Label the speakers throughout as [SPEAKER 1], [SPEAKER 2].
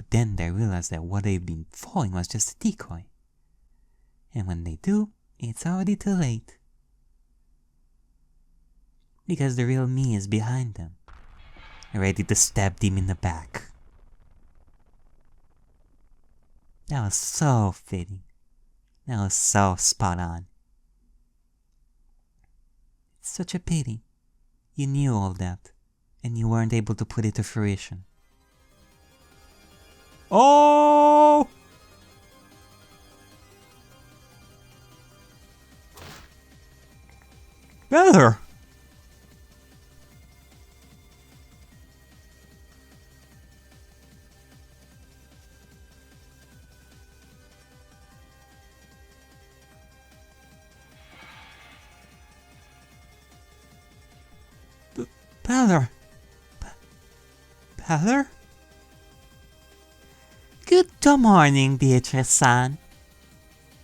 [SPEAKER 1] But then they realize that what they've been following was just a decoy. And when they do, it's already too late. Because the real me is behind them, ready to stab them in the back. That was so fitting. That was so spot on. It's such a pity. You knew all that, and you weren't able to put it to fruition. Oh! Better! Paladin! Paladin? Good morning, Beatrice-san.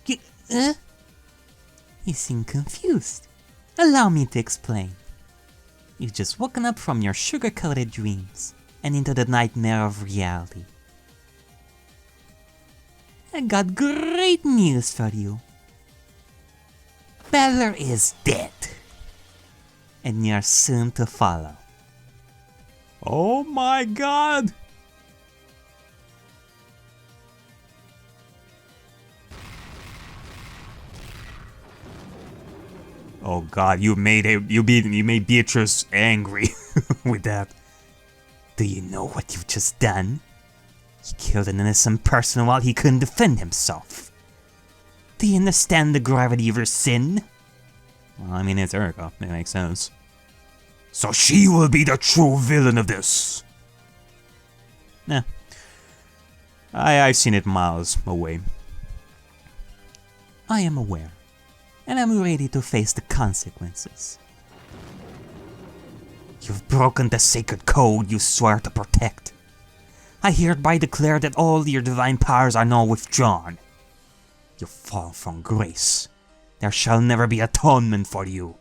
[SPEAKER 1] You seem confused. Allow me to explain. You've just woken up from your sugar-coated dreams and into the nightmare of reality. I got great news for you. Paladin is dead. And you're soon to follow. Oh my god! Oh god, you made Beatrice angry with that. Do you know what you've just done? You killed an innocent person while he couldn't defend himself. Do you understand the gravity of your sin? Well, I mean, it's Ariakey. It makes sense. So she will be the true villain of this. Nah. I've seen it miles away. I am aware, and I'm ready to face the consequences. You've broken the sacred code you swear to protect. I hereby declare that all your divine powers are now withdrawn. You fall from grace. There shall never be atonement for you.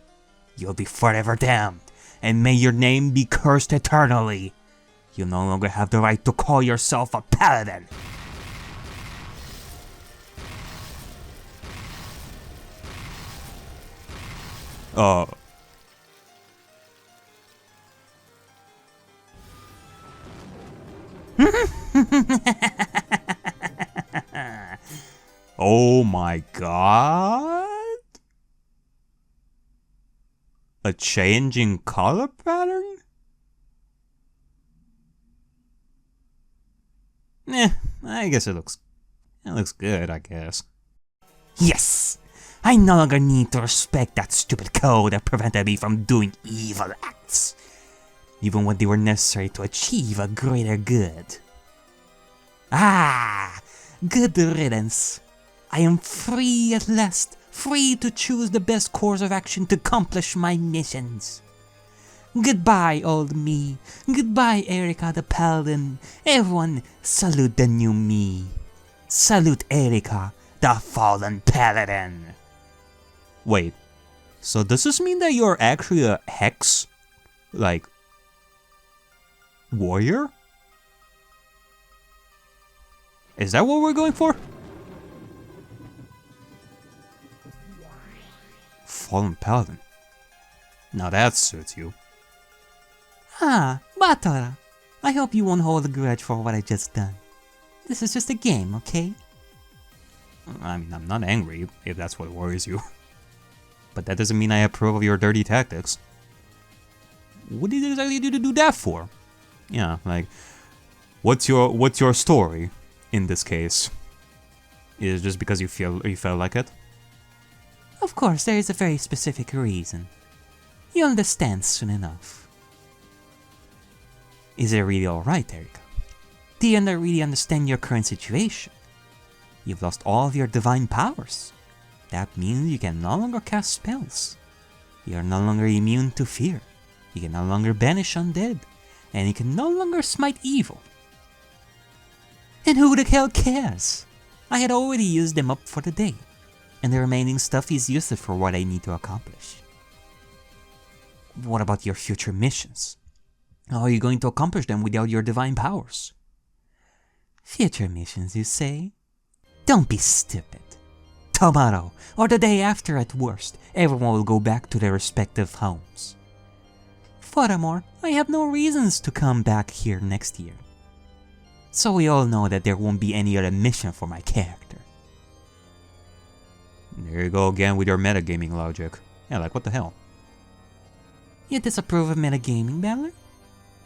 [SPEAKER 1] You'll be forever damned, and may your name be cursed eternally. You no longer have the right to call yourself a paladin. Oh my god? A changing color pattern? I guess it looks good, I guess. Yes! I no longer need to respect that stupid code that prevented me from doing evil acts, even when they were necessary to achieve a greater good. Ah! Good riddance. I am free at last, free to choose the best course of action to accomplish my missions. Goodbye, old me. Goodbye, Ariakey the Paladin. Everyone, salute the new me. Salute Ariakey, the fallen Paladin. Wait, so does this mean that you're actually a hex, like, warrior? Is that what we're going for? Fallen Paladin. Now that suits you. Ah, Batora. I hope you won't hold a grudge for what I just done. This is just a game, okay? I mean, I'm not angry if that's what worries you. But that doesn't mean I approve of your dirty tactics. What did you exactly do that for? Yeah, like, what's your story in this case? Is it just because you felt like it? Of course, there is a very specific reason. You'll understand soon enough. Is it really alright, Ariakey? Do you really understand your current situation? You've lost all of your divine powers. That means you can no longer cast spells. You are no longer immune to fear. You can no longer banish undead. And you can no longer smite evil. And who the hell cares? I had already used them up for the day. And the remaining stuff is useless for what I need to accomplish. What about your future missions? How are you going to accomplish them without your divine powers? Future missions, you say? Don't be stupid. Tomorrow, or the day after at worst, everyone will go back to their respective homes. Furthermore, I have no reasons to come back here next year. So we all know that there won't be any other mission for my character. There you go again with your metagaming logic. Yeah, like what the hell? You disapprove of metagaming, Battler?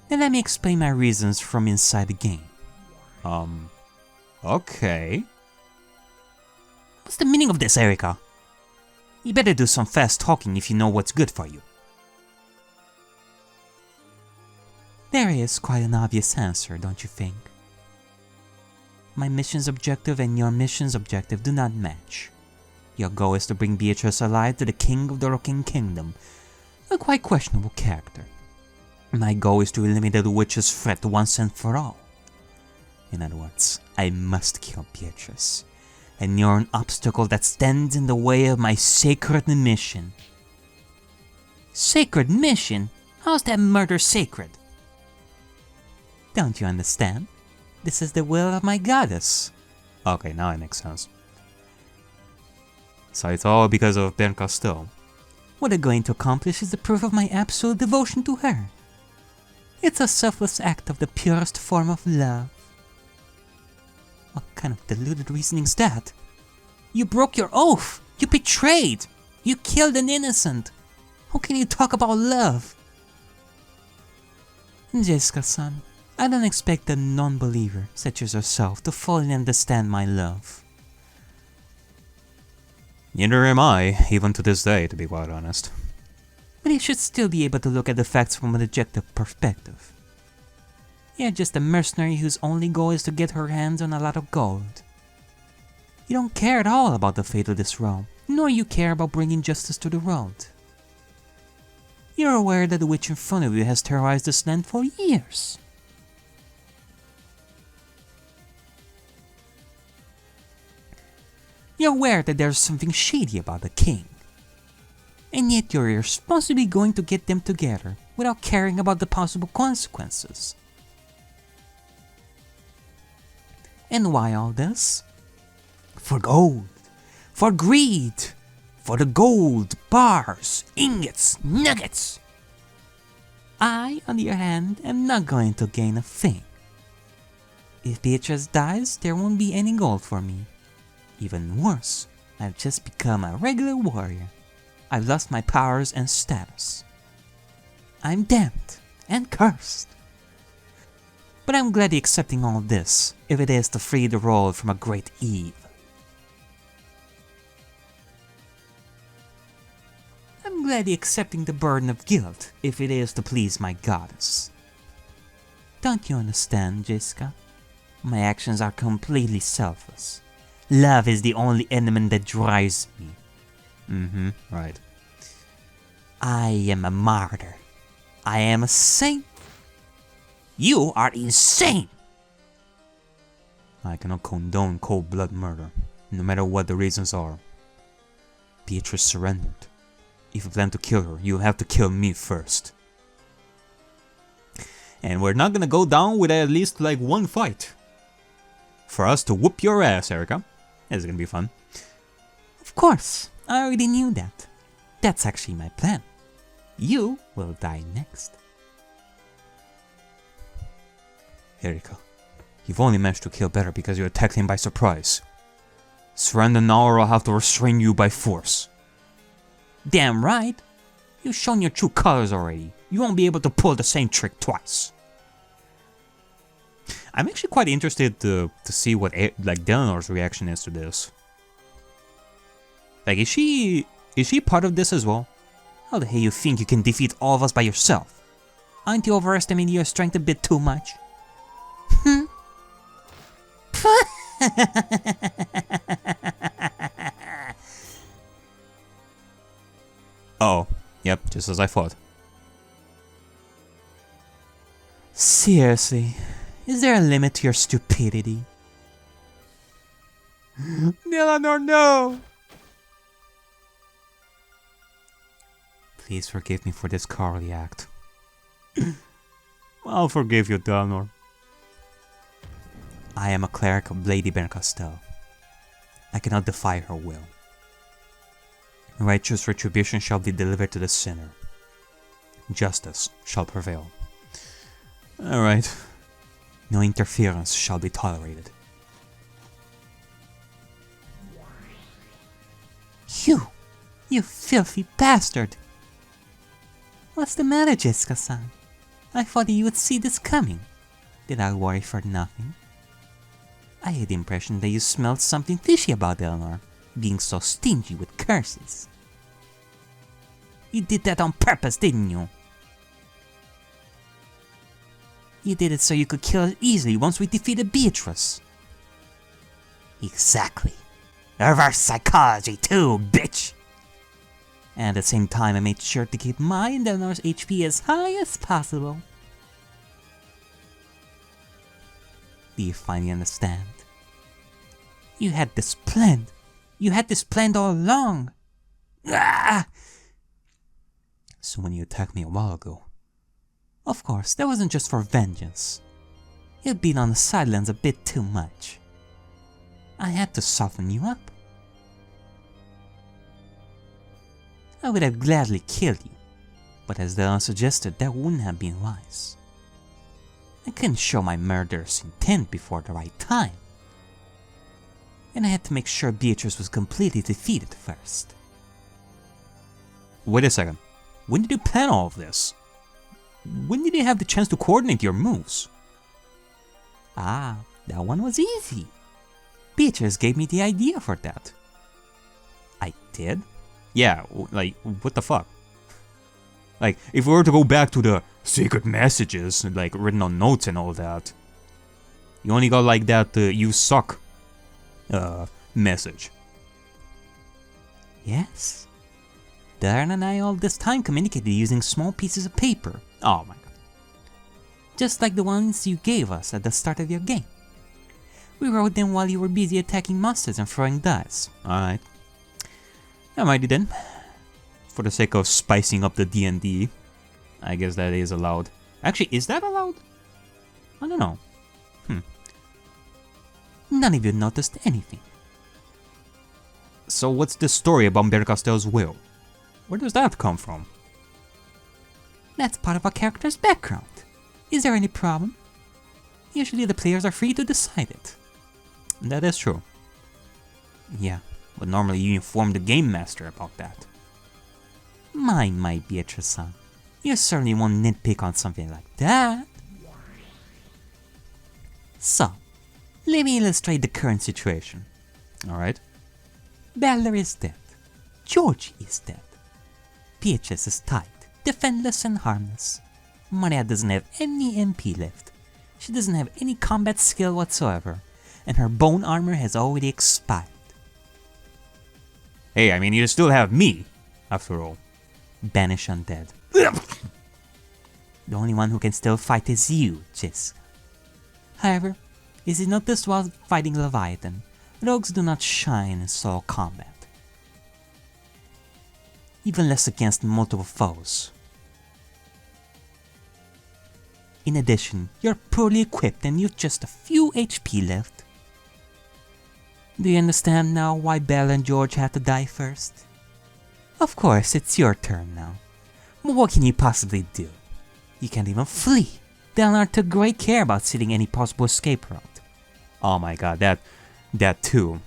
[SPEAKER 1] Then let me explain my reasons from inside the game.
[SPEAKER 2] Okay.
[SPEAKER 1] What's the meaning of this, Ariakey? You better do some fast talking if you know what's good for you. There is quite an obvious answer, don't you think? My mission's objective and your mission's objective do not match. Your goal is to bring Beatrice alive to the King of the Rocking Kingdom, a quite questionable character. My goal is to eliminate the witch's threat once and for all. In other words, I must kill Beatrice, and you're an obstacle that stands in the way of my sacred mission. Sacred mission? How's that murder sacred? Don't you understand? This is the will of my goddess.
[SPEAKER 2] Okay, now it makes sense. So it's all because of Ben Castel.
[SPEAKER 1] What I'm going to accomplish is the proof of my absolute devotion to her. It's a selfless act of the purest form of love. What kind of deluded reasoning's that? You broke your oath! You betrayed! You killed an innocent! How can you talk about love? Jessica-san, I don't expect a non-believer such as yourself to fully understand my love.
[SPEAKER 2] Neither am I, even to this day, to be quite honest.
[SPEAKER 1] But you should still be able to look at the facts from an objective perspective. You're just a mercenary whose only goal is to get her hands on a lot of gold. You don't care at all about the fate of this realm, nor you care about bringing justice to the world. You're aware that the witch in front of you has terrorized this land for years. You're aware that there's something shady about the king. And yet you're irresponsibly going to get them together without caring about the possible consequences. And why all this? For gold, for greed, for the gold, bars, ingots, nuggets. I, on the other hand, am not going to gain a thing. If Beatrice dies, there won't be any gold for me. Even worse, I've just become a regular warrior. I've lost my powers and status. I'm damned and cursed. But I'm gladly accepting all this, if it is to free the world from a great evil. I'm gladly accepting the burden of guilt, if it is to please my goddess. Don't you understand, Jessica? My actions are completely selfless. Love is the only element that drives me.
[SPEAKER 2] Right.
[SPEAKER 1] I am a martyr. I am a saint. You are insane!
[SPEAKER 2] I cannot condone cold-blood murder, no matter what the reasons are. Beatrice surrendered. If you plan to kill her, you have to kill me first. And we're not gonna go down with at least like one fight. For us to whoop your ass, Ariakey. It's gonna be fun.
[SPEAKER 1] Of course, I already knew that. That's actually my plan. You will die next.
[SPEAKER 2] Ariakey, you've only managed to kill better because you attacked him by surprise. Surrender now or I'll have to restrain you by force.
[SPEAKER 1] Damn right. You've shown your true colors already. You won't be able to pull the same trick twice.
[SPEAKER 2] I'm actually quite interested to see what Delanor's reaction is to this. Like, is she part of this as well?
[SPEAKER 1] How the hell you think you can defeat all of us by yourself? Aren't you overestimating your strength a bit too much?
[SPEAKER 2] Oh, yep, just as I thought.
[SPEAKER 1] Seriously, is there a limit to your stupidity?
[SPEAKER 2] Delanor, no!
[SPEAKER 1] Please forgive me for this cowardly act.
[SPEAKER 2] I'll forgive you, Delanor. I am a cleric of Lady Berncastel. I cannot defy her will. Righteous retribution shall be delivered to the sinner. Justice shall prevail. Alright. No interference shall be tolerated.
[SPEAKER 1] You filthy bastard! What's the matter, Jessica-san? I thought you would see this coming. Did I worry for nothing? I had the impression that you smelled something fishy about Eleanor, being so stingy with curses. You did that on purpose, didn't you? You did it so you could kill her easily once we defeated Beatrice. Exactly. Reverse psychology too, bitch! And at the same time, I made sure to keep my and Eleanor's HP as high as possible. Do you finally understand? You had this planned. You had this planned all along. Ah! So when you attacked me a while ago, of course, that wasn't just for vengeance. You'd been on the sidelines a bit too much. I had to soften you up. I would have gladly killed you, but as Dylan suggested, that wouldn't have been wise. I couldn't show my murderous intent before the right time, and I had to make sure Beatrice was completely defeated first.
[SPEAKER 2] Wait a second. When did you plan all of this? When did you have the chance to coordinate your moves?
[SPEAKER 1] Ah, that one was easy. Beatrice gave me the idea for that.
[SPEAKER 2] I did? Yeah, like, what the fuck? Like, if we were to go back to the secret messages, like, written on notes and all that, you only got, like, that you suck message.
[SPEAKER 1] Yes. Darren and I all this time communicated using small pieces of paper.
[SPEAKER 2] Oh my god.
[SPEAKER 1] Just like the ones you gave us at the start of your game. We wrote them while you were busy attacking monsters and throwing dice.
[SPEAKER 2] Alright. Alrighty then. For the sake of spicing up the D&D, I guess that is allowed. Actually, is that allowed? I don't know.
[SPEAKER 1] None of you noticed anything.
[SPEAKER 2] So what's the story about Berncastel's will? Where does that come from?
[SPEAKER 1] That's part of our character's background. Is there any problem? Usually the players are free to decide it.
[SPEAKER 2] That is true. Yeah, but normally you inform the game master about that.
[SPEAKER 1] Mind my Beatrice-san. You certainly won't nitpick on something like that. So, let me illustrate the current situation.
[SPEAKER 2] Alright.
[SPEAKER 1] Balder is dead. Georgie is dead. Beatrice is tied, defenseless and harmless. Maria doesn't have any MP left. She doesn't have any combat skill whatsoever, and her bone armor has already expired.
[SPEAKER 2] Hey, I mean, you still have me, after all.
[SPEAKER 1] Banish undead. The only one who can still fight is you, Jessica. However, is it noticed while fighting Leviathan, rogues do not shine in solo combat. Even less against multiple foes. In addition, you're poorly equipped and you've just a few HP left. Do you understand now why Belle and George had to die first? Of course, it's your turn now. But what can you possibly do? You can't even flee. Delnar took great care about setting any possible escape route.
[SPEAKER 2] Oh my god, that too.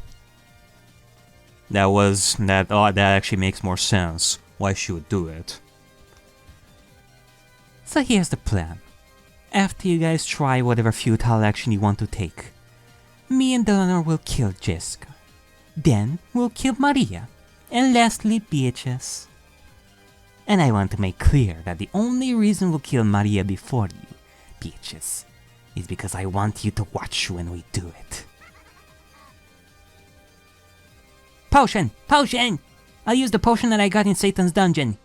[SPEAKER 2] That actually makes more sense why she would do it.
[SPEAKER 1] So here's the plan. After you guys try whatever futile action you want to take, me and Delano will kill Jessica. Then we'll kill Maria. And lastly, Beatrice. And I want to make clear that the only reason we'll kill Maria before you, Beatrice, is because I want you to watch when we do it. Potion! Potion! I'll use the potion that I got in Satan's dungeon.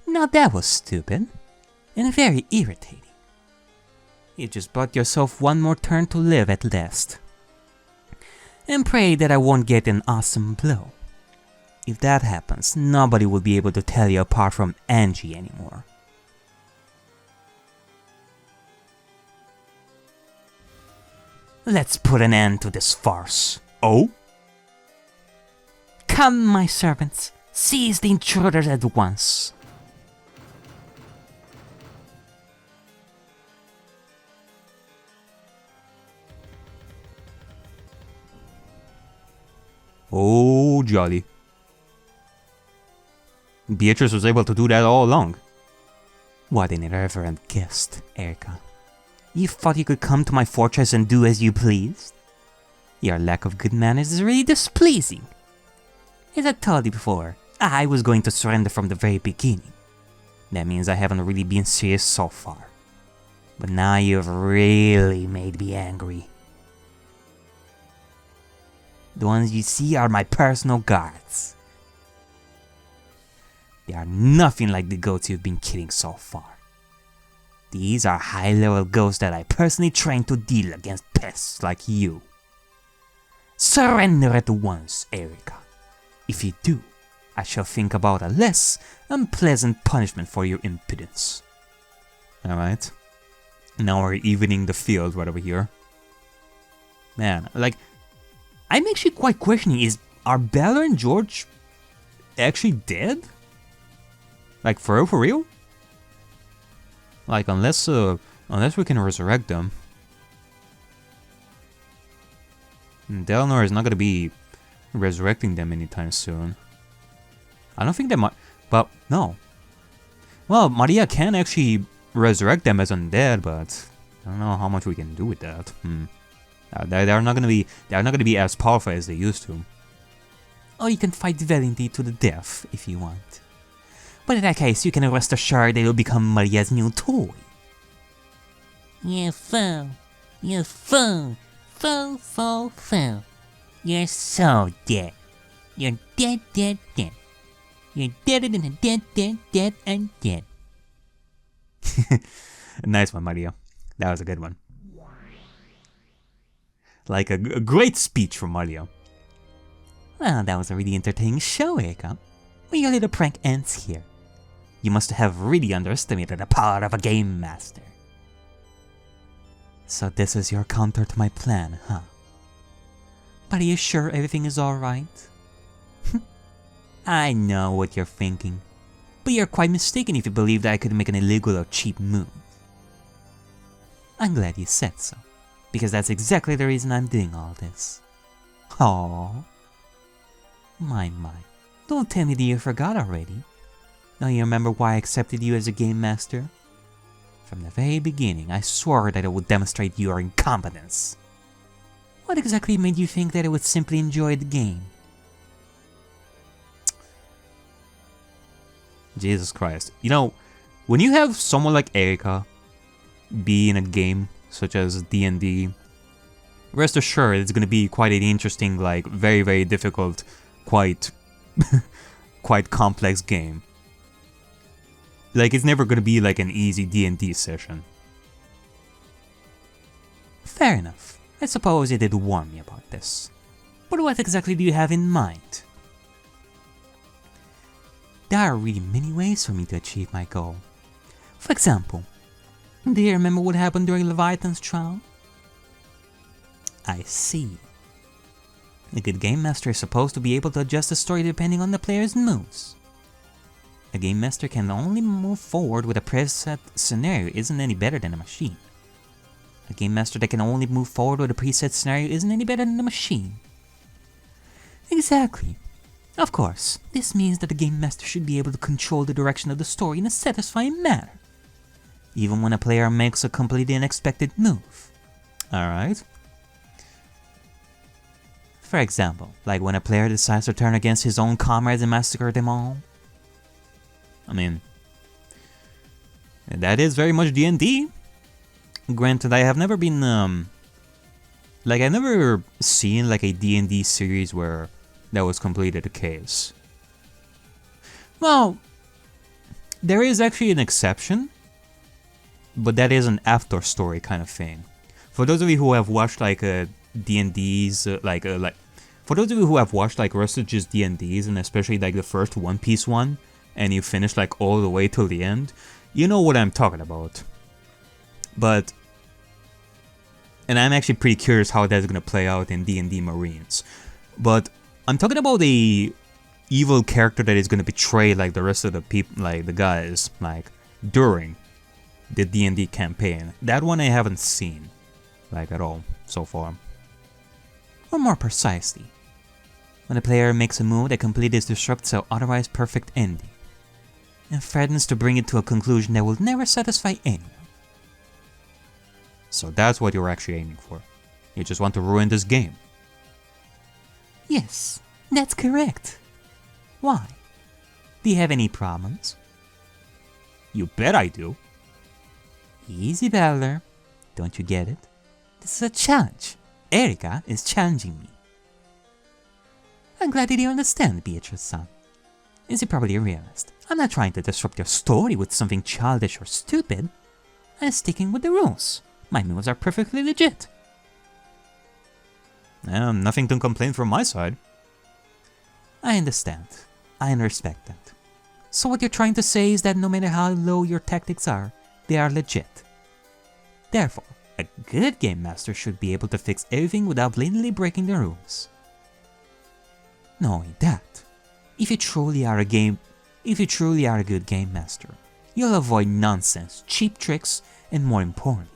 [SPEAKER 1] Now that was stupid, and very irritating. You just bought yourself one more turn to live at least. And pray that I won't get an awesome blow. If that happens, nobody will be able to tell you apart from Angie anymore. Let's put an end to this farce.
[SPEAKER 2] Oh?
[SPEAKER 1] Come, my servants, seize the intruders at once.
[SPEAKER 2] Oh, jolly. Beatrice was able to do that all along.
[SPEAKER 1] What an irreverent guest, Ariakey. You thought you could come to my fortress and do as you pleased? Your lack of good manners is really displeasing. As I told you before, I was going to surrender from the very beginning. That means I haven't really been serious so far. But now you've really made me angry. The ones you see are my personal guards. They are nothing like the ghosts you've been killing so far. These are high-level ghosts that I personally trained to deal against pests like you. Surrender at once, Ariakey. If you do, I shall think about a less unpleasant punishment for your impudence.
[SPEAKER 2] Alright. Now we're evening the field right over here. Man, like, I'm actually quite questioning, are Bella and George actually dead? Like, for real? Like, unless we can resurrect them. And Delnor is not gonna be resurrecting them anytime soon. I don't think they might, but no. Well, Maria can actually resurrect them as undead, but I don't know how much we can do with that. They're not gonna be as powerful as they used to.
[SPEAKER 1] Or you can fight valiantly to the death if you want. But in that case, you can rest assured they will become Maria's new toy. You fool! You fool! Fool, fool, fool! You're so dead. You're dead, dead, dead. You're deader than a dead, dead, dead, and dead.
[SPEAKER 2] Nice one, Maria. That was a good one. Like a great speech from Maria.
[SPEAKER 1] Well, that was a really entertaining show, Ariakey. Well, your little prank ends here. You must have really underestimated the power of a game master. So this is your counter to my plan, huh? But are you sure everything is alright? I know what you're thinking, but you're quite mistaken if you believe that I could make an illegal or cheap move. I'm glad you said so, because that's exactly the reason I'm doing all this. Aww. My, don't tell me that you forgot already. Now you remember why I accepted you as a game master? From the very beginning, I swore that I would demonstrate your incompetence. What exactly made you think that I would simply enjoy the game?
[SPEAKER 2] Jesus Christ. You know, when you have someone like Ariakey be in a game such as D&D, rest assured it's gonna be quite an interesting, like, very, very difficult, quite complex game. Like, it's never gonna be like an easy D&D session.
[SPEAKER 1] Fair enough. I suppose you did warn me about this. But what exactly do you have in mind? There are really many ways for me to achieve my goal. For example, do you remember what happened during Leviathan's trial? I see. A good game master is supposed to be able to adjust the story depending on the player's moves. A game master can only move forward with a preset scenario isn't any better than a machine. A game master that can only move forward with a preset scenario isn't any better than a machine. Exactly. Of course, this means that the game master should be able to control the direction of the story in a satisfying manner, even when a player makes a completely unexpected move.
[SPEAKER 2] Alright.
[SPEAKER 1] For example, like when a player decides to turn against his own comrades and massacre them all.
[SPEAKER 2] I mean, that is very much D&D. Granted, I have never been, like, I've never seen, like, a D&D series where that was completely the case. Well, there is actually an exception, but that is an after story kind of thing. For those of you who have watched, like, D&Ds, for those of you who have watched, like, Rustage's D&Ds, and especially, like, the first One Piece one, and you finish, like, all the way till the end, you know what I'm talking about. But And I'm actually pretty curious how that's gonna play out in D&D Marines. But I'm talking about a evil character that is gonna betray like the rest of the people, like the guys, like during the D&D campaign. That one I haven't seen, like at all so far.
[SPEAKER 1] Or more precisely, when a player makes a move that completely disrupts an otherwise perfect ending, and threatens to bring it to a conclusion that will never satisfy anyone.
[SPEAKER 2] So that's what you're actually aiming for. You just want to ruin this game.
[SPEAKER 1] Yes, that's correct. Why? Do you have any problems?
[SPEAKER 2] You bet I do.
[SPEAKER 1] Easy, Battler. Don't you get it? This is a challenge. Ariakey is challenging me. I'm glad that you understand, Beatrice-san. As you probably realized, I'm not trying to disrupt your story with something childish or stupid. I'm sticking with the rules. My moves are perfectly legit.
[SPEAKER 2] Nothing to complain from my side.
[SPEAKER 1] I understand. I respect that. So what you're trying to say is that no matter how low your tactics are, they are legit. Therefore, a good game master should be able to fix everything without blatantly breaking the rules. Knowing that, if you truly are a good game master, you'll avoid nonsense, cheap tricks, and more importantly,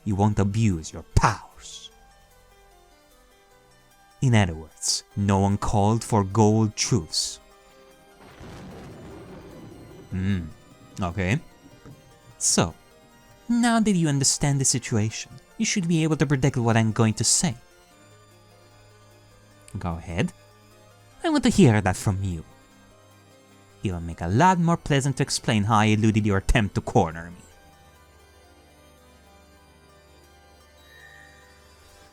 [SPEAKER 1] you won't abuse your powers. In other words, no one called for gold truce.
[SPEAKER 2] Okay.
[SPEAKER 1] So, now that you understand the situation, you should be able to predict what I'm going to say. Go ahead. I want to hear that from you. It'll make a lot more pleasant to explain how I eluded your attempt to corner me.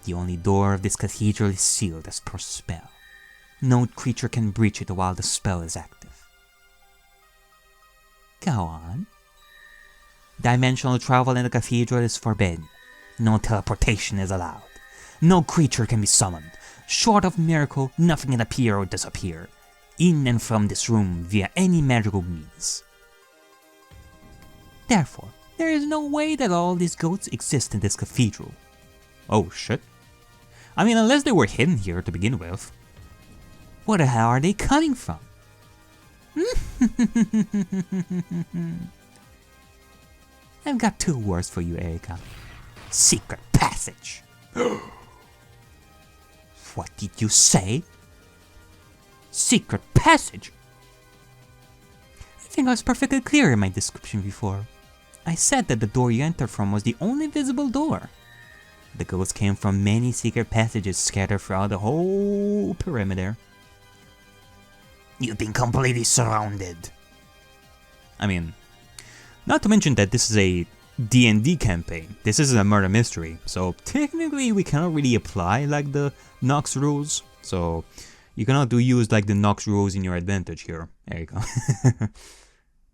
[SPEAKER 1] The only door of this cathedral is sealed as per spell. No creature can breach it while the spell is active. Go on. Dimensional travel in the cathedral is forbidden. No teleportation is allowed. No creature can be summoned. Short of miracle, nothing can appear or disappear, in and from this room via any magical means. Therefore, there is no way that all these goats exist in this cathedral.
[SPEAKER 2] Oh shit. I mean, unless they were hidden here to begin with.
[SPEAKER 1] Where the hell are they coming from? I've got two words for you, Ariakey. Secret passage. What did you say? Secret passage? I think I was perfectly clear in my description before. I said that the door you entered from was the only visible door. The ghosts came from many secret passages scattered throughout the whole perimeter. You've been completely surrounded.
[SPEAKER 2] I mean, not to mention that this is a D&D campaign. This is a murder mystery, so technically we cannot really apply like the Nox rules. So you cannot use like the Nox rules in your advantage here. There you go.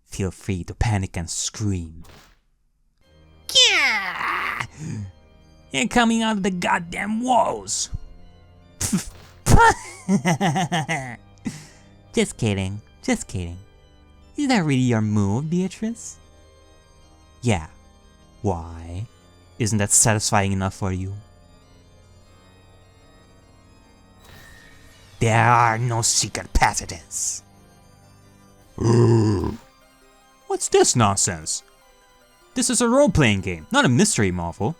[SPEAKER 1] Feel free to panic and scream. Yeah! You're coming out of the goddamn walls! Just kidding, just kidding. Is that really your move, Beatrice? Yeah. Why? Isn't that satisfying enough for you? There are no secret passages.
[SPEAKER 2] What's this nonsense? This is a role-playing game, not a mystery novel.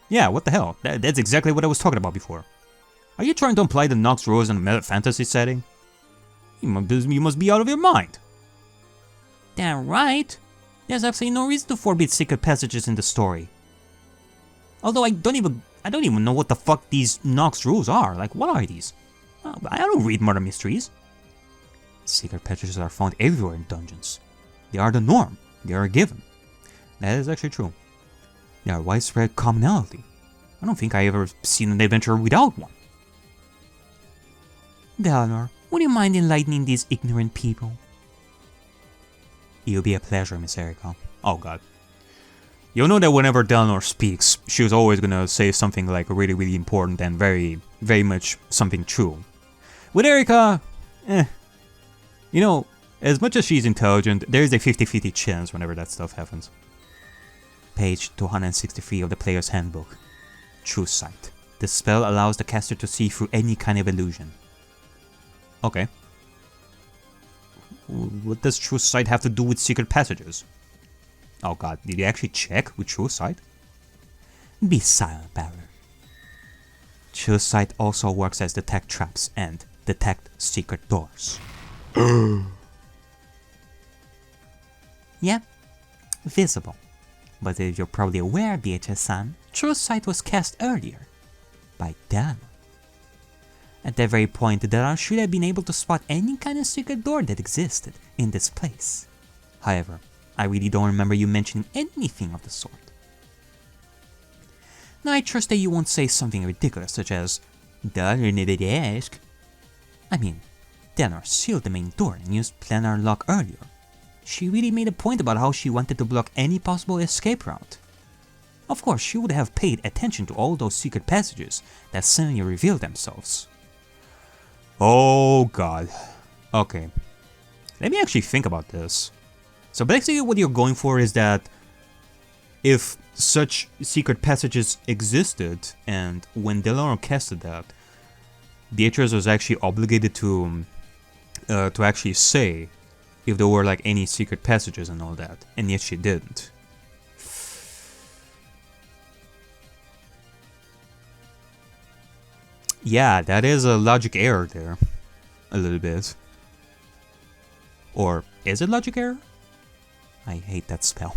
[SPEAKER 2] Yeah, what the hell? That's exactly what I was talking about before. Are you trying to apply the Nox rules in a meta fantasy setting? You must be out of your mind.
[SPEAKER 1] Damn right. There's absolutely no reason to forbid secret passages in the story. Although I don't even know what the fuck these Nox rules are. Like, what are these? I don't read murder mysteries. Secret passages are found everywhere in dungeons. They are the norm. They are a given.
[SPEAKER 2] That is actually true.
[SPEAKER 1] They are widespread commonality. I don't think I ever seen an adventure without one. Delnor, would you mind enlightening these ignorant people?
[SPEAKER 2] It'll be a pleasure, Miss Ariakey. Oh god. You'll know that whenever Delnor speaks, she was always gonna say something like really, really important and very, very much something true. With Ariakey, you know, as much as she's intelligent, there's a 50-50 chance whenever that stuff happens.
[SPEAKER 1] Page 263 of the Player's Handbook.
[SPEAKER 2] True Sight. The spell allows the caster to see through any kind of illusion. Okay. What does True Sight have to do with secret passages? Oh god, did you actually check with True Sight?
[SPEAKER 1] Be silent, Barrier. True Sight also works as detect traps and detect secret doors. Yeah, visible. But as you're probably aware, BHS-san, True Sight was cast earlier by Dan. At that very point, Daran should have been able to spot any kind of secret door that existed in this place. However, I really don't remember you mentioning anything of the sort. Now I trust that you won't say something ridiculous such as, "Duh, you needed to ask." I mean, Daran sealed the main door and used planar lock earlier. She really made a point about how she wanted to block any possible escape route. Of course, she would have paid attention to all those secret passages that suddenly revealed themselves.
[SPEAKER 2] Oh god. Okay. Let me actually think about this. So basically what you're going for is that if such secret passages existed, and when Delano casted that, Beatrice was actually obligated to actually say if there were like any secret passages and all that, and yet she didn't. Yeah, that is a logic error there. A little bit. Or is it logic error? I hate that spell.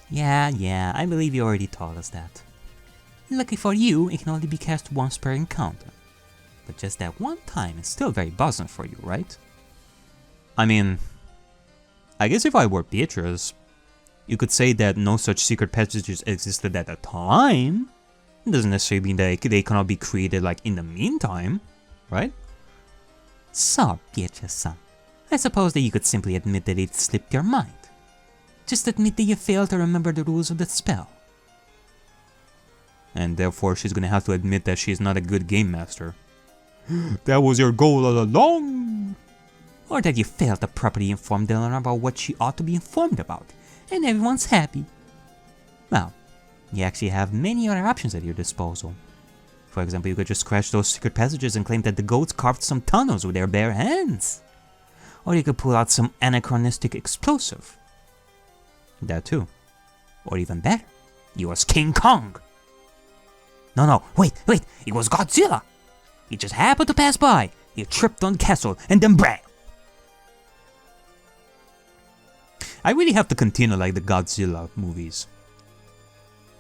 [SPEAKER 1] Yeah, I believe you already told us that. Lucky for you, it can only be cast once per encounter. But just that one time is still very buzzing for you, right?
[SPEAKER 2] I mean, I guess if I were Beatrice, you could say that no such secret passages existed at the time. It doesn't necessarily mean that they cannot be created like in the meantime, right?
[SPEAKER 1] So, Beatrice-san, I suppose that you could simply admit that it slipped your mind. Just admit that you failed to remember the rules of the spell.
[SPEAKER 2] And therefore she's gonna have to admit that she's not a good game master. That was your goal all along!
[SPEAKER 1] Or that you failed to properly inform Dylan about what she ought to be informed about, and everyone's happy. Well, you actually have many other options at your disposal. For example, you could just crash those secret passages and claim that the goats carved some tunnels with their bare hands. Or you could pull out some anachronistic explosive.
[SPEAKER 2] That too.
[SPEAKER 1] Or even better, you was King Kong. No, wait, it was Godzilla. He just happened to pass by. He tripped on the castle and then bam.
[SPEAKER 2] I really have to continue like the Godzilla movies.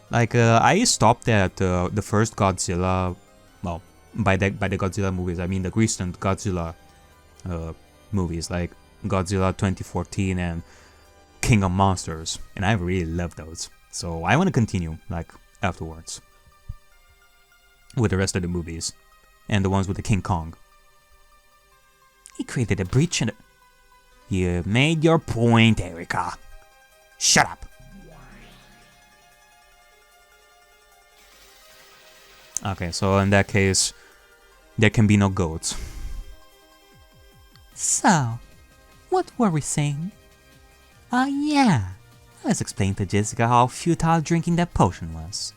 [SPEAKER 2] Like I stopped at the first Godzilla. Well, by the Godzilla movies, I mean the recent Godzilla movies, like Godzilla 2014 and King of Monsters, and I really love those. So I want to continue like afterwards with the rest of the movies and the ones with the King Kong.
[SPEAKER 1] He created a breach and You made your point, Ariakey. Shut up.
[SPEAKER 2] Okay, so in that case, there can be no goats.
[SPEAKER 1] So, what were we saying? Yeah. I was explaining to Jessica how futile drinking that potion was.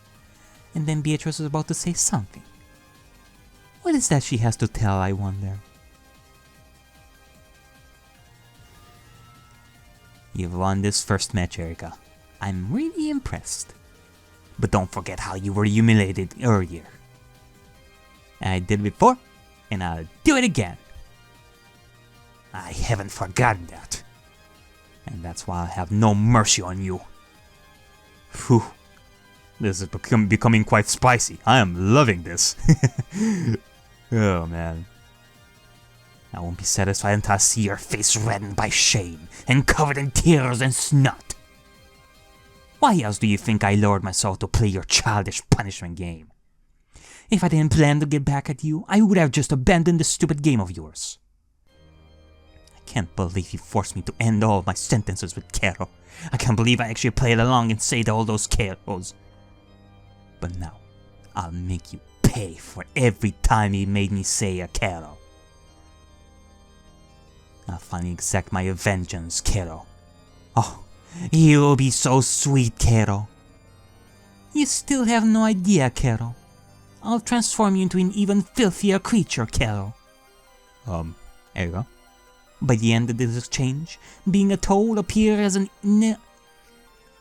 [SPEAKER 1] And then Beatrice was about to say something. What is that she has to tell, I wonder? You've won this first match, Ariakey. I'm really impressed. But don't forget how you were humiliated earlier. I did it before, and I'll do it again. I haven't forgotten that. And that's why I'll have no mercy on you.
[SPEAKER 2] Whew. This is becoming quite spicy. I am loving this. Oh man.
[SPEAKER 1] I won't be satisfied until I see your face reddened by shame and covered in tears and snot. Why else do you think I lowered myself to play your childish punishment game? If I didn't plan to get back at you, I would have just abandoned this stupid game of yours. I can't believe you forced me to end all of my sentences with Kero. I can't believe I actually played along and said all those Keros. But now, I'll make you pay for every time you made me say a Kero. I'll finally exact my vengeance, Kero. Oh, you'll be so sweet, Kero. You still have no idea, Kero. I'll transform you into an even filthier creature, Kero.
[SPEAKER 2] Erika?
[SPEAKER 1] By the end of this exchange, being a toad will appear as an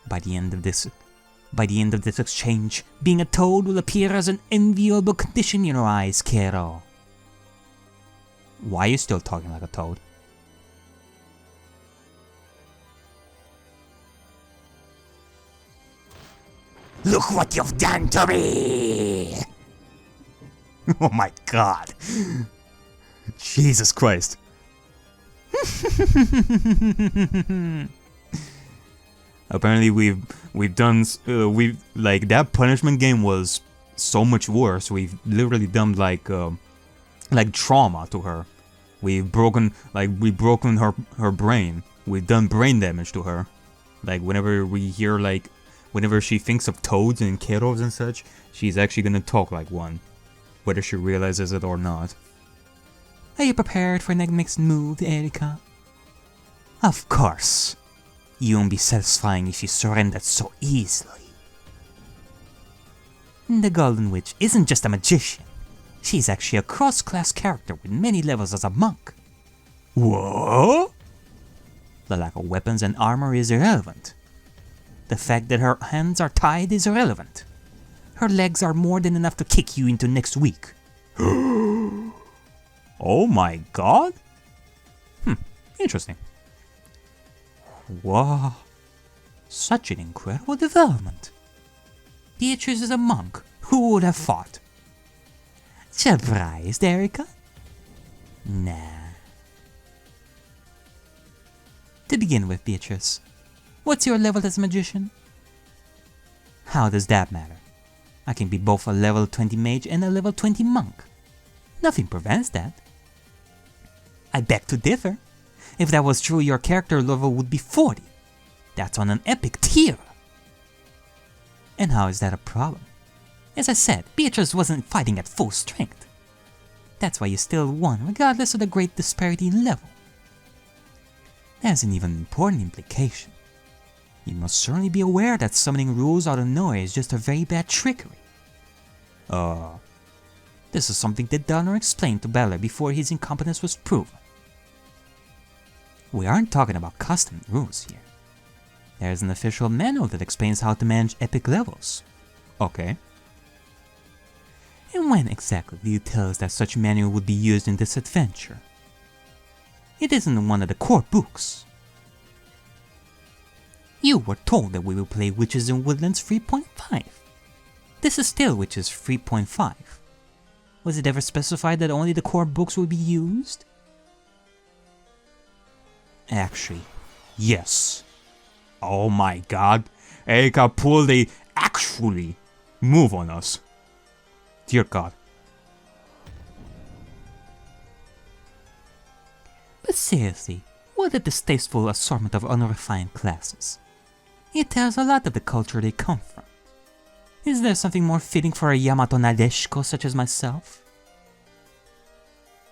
[SPEAKER 1] By the end of this exchange, being a toad will appear as an enviable condition in your eyes, Kero.
[SPEAKER 2] Why are you still talking like a toad?
[SPEAKER 1] Look what you've done to me!
[SPEAKER 2] Oh my god. Jesus Christ. Apparently we've done like that punishment game was so much worse. We've literally done like trauma to her. We've broken her brain. We've done brain damage to her. Like whenever she thinks of toads and keros and such, she's actually gonna talk like one, whether she realizes it or not.
[SPEAKER 1] Are you prepared for the next move, Erika?
[SPEAKER 2] Of course.
[SPEAKER 1] You won't be satisfying if you surrendered so easily. The Golden Witch isn't just a magician. She's actually a cross-class character with many levels as a monk.
[SPEAKER 2] What?
[SPEAKER 1] The lack of weapons and armor is irrelevant. The fact that her hands are tied is irrelevant. Her legs are more than enough to kick you into next week.
[SPEAKER 2] Oh my god? Interesting.
[SPEAKER 1] Wow. Such an incredible development. Beatrice is a monk. Who would have thought? Surprised, Erika? Nah. To begin with, Beatrice, what's your level as a magician? How does that matter? I can be both a level 20 mage and a level 20 monk. Nothing prevents that. I beg to differ. If that was true, your character level would be 40. That's on an epic tier. And how is that a problem? As I said, Beatrice wasn't fighting at full strength. That's why you still won, regardless of the great disparity in level. There's an even important implication. You must certainly be aware that summoning rules out of nowhere is just a very bad trickery. This is something that Donner explained to Balor before his incompetence was proven. We aren't talking about custom rules here. There's an official manual that explains how to manage epic levels.
[SPEAKER 2] Okay.
[SPEAKER 1] And when exactly do you tell us that such manual would be used in this adventure? It isn't in one of the core books. You were told that we will play Witches in Woodlands 3.5. This is still Witches 3.5. Was it ever specified that only the core books will be used?
[SPEAKER 2] Actually, yes. Oh my god. Erika pulled a actually move on us. Dear god.
[SPEAKER 1] But seriously, what a distasteful assortment of unrefined classes. It tells a lot of the culture they come from. Is there something more fitting for a Yamato Nadeshiko such as myself?